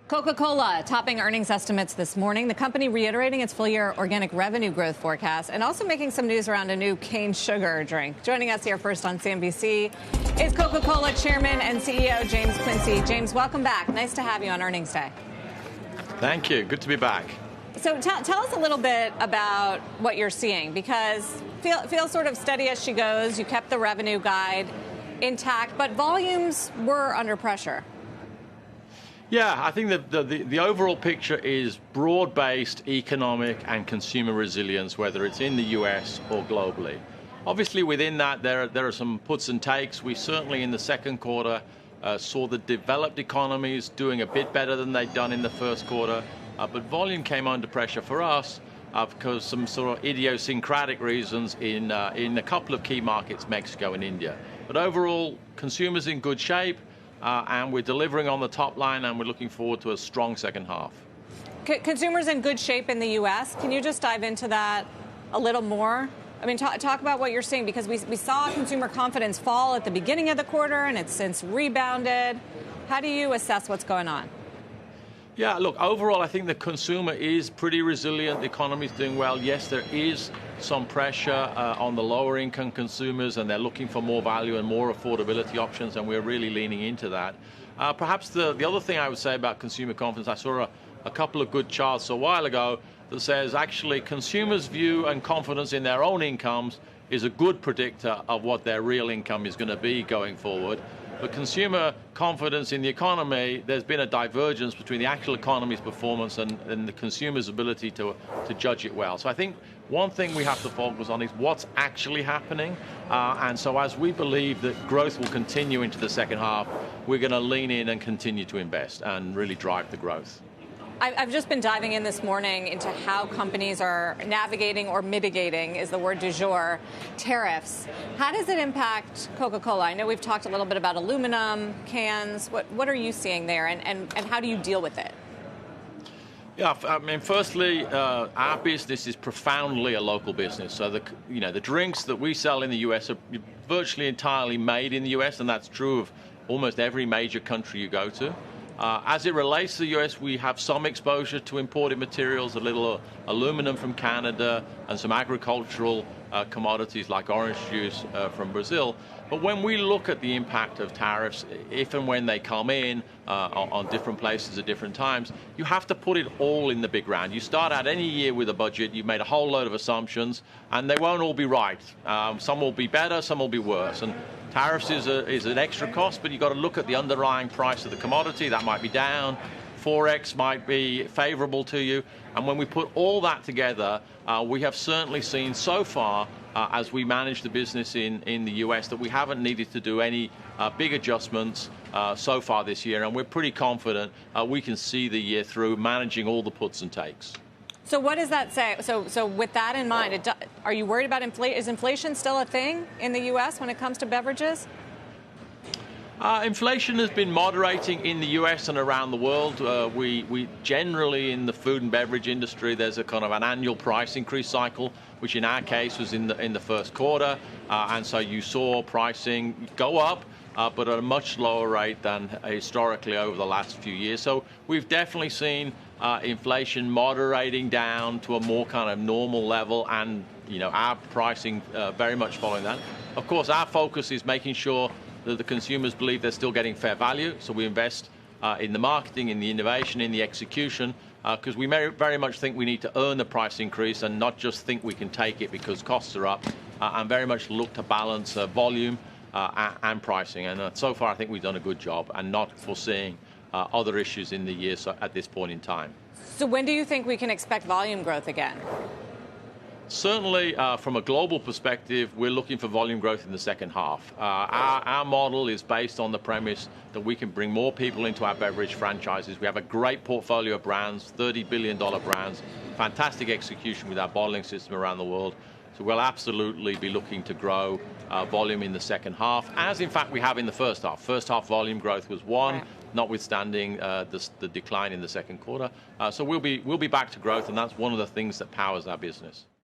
Coca-Cola topping earnings estimates this morning. The company reiterating its full-year organic revenue growth forecast and also making some news around a new cane sugar drink. Joining us here first on CNBC is Coca-Cola Chairman and CEO James Quincey. James, welcome back. Nice to have you on earnings day. Thank you. Good to be back. So tell us a little bit about what you're seeing, because feels sort of steady as she goes. You kept the revenue guide intact, but volumes were under pressure. Yeah, I think that the overall picture is broad-based economic and consumer resilience, whether it's in the U.S. or globally. Obviously, within that, there are some puts and takes. We certainly, in the second quarter, saw the developed economies doing a bit better than they'd done in the first quarter, but volume came under pressure for us because some sort of idiosyncratic reasons in a couple of key markets, Mexico and India. But overall, consumers in good shape. And we're delivering on the top line, and we're looking forward to a strong second half. Consumers in good shape in the U.S. Can you just dive into that a little more? I mean, talk about what you're seeing, because we saw consumer confidence fall at the beginning of the quarter, and it's since rebounded. How do you assess what's going on? Yeah, look, overall, I think the consumer is pretty resilient. The economy is doing well. Yes, there is some pressure on the lower income consumers, and they're looking for more value and more affordability options, and we're really leaning into that. Perhaps the other thing I would say about consumer confidence, I saw a couple of good charts a while ago that says actually consumers' view and confidence in their own incomes is a good predictor of what their real income is going to be going forward. But consumer confidence in the economy, there's been a divergence between the actual economy's performance and the consumer's ability to judge it well. So I think one thing we have to focus on is what's actually happening. And so as we believe that growth will continue into the second half, we're going to lean in and continue to invest and really drive the growth. I've just been diving in this morning into how companies are navigating or mitigating, is the word du jour, tariffs. How does it impact Coca-Cola? I know we've talked a little bit about aluminum cans. What are you seeing there, and how do you deal with it? Yeah, I mean, firstly, our business is profoundly a local business. So the drinks that we sell in the U.S. are virtually entirely made in the U.S., and that's true of almost every major country you go to. As it relates to the U.S., we have some exposure to imported materials, a little aluminum from Canada, and some agricultural commodities like orange juice from Brazil. But when we look at the impact of tariffs, if and when they come in on different places at different times, you have to put it all in the big round. You start out any year with a budget, you've made a whole load of assumptions, and they won't all be right. Some will be better, some will be worse. And tariffs is an extra cost, but you've got to look at the underlying price of the commodity. That might be down. Forex might be favorable to you. And when we put all that together, we have certainly seen so far, as we manage the business in the U.S., that we haven't needed to do any big adjustments so far this year. And we're pretty confident we can see the year through managing all the puts and takes. So what does that say? So with that in mind, are you worried about inflation? Is inflation still a thing in the U.S. when it comes to beverages? Inflation has been moderating in the U.S. and around the world. We generally, in the food and beverage industry, there's a kind of an annual price increase cycle, which in our case was in the first quarter. And so you saw pricing go up, but at a much lower rate than historically over the last few years. So we've definitely seen inflation moderating down to a more kind of normal level, and our pricing very much following that. Of course, our focus is making sure that the consumers believe they're still getting fair value. So we invest in the marketing, in the innovation, in the execution, because we very much think we need to earn the price increase and not just think we can take it because costs are up, and very much look to balance volume and pricing. And so far, I think we've done a good job and not foreseeing other issues in the year at this point in time. So when do you think we can expect volume growth again? Certainly, from a global perspective, we're looking for volume growth in the second half. Our model is based on the premise that we can bring more people into our beverage franchises. We have a great portfolio of brands, $30 billion brands, fantastic execution with our bottling system around the world. So we'll absolutely be looking to grow volume in the second half, as in fact we have in the first half. First half volume growth was one, right, notwithstanding the decline in the second quarter. So we'll be back to growth, and that's one of the things that powers our business.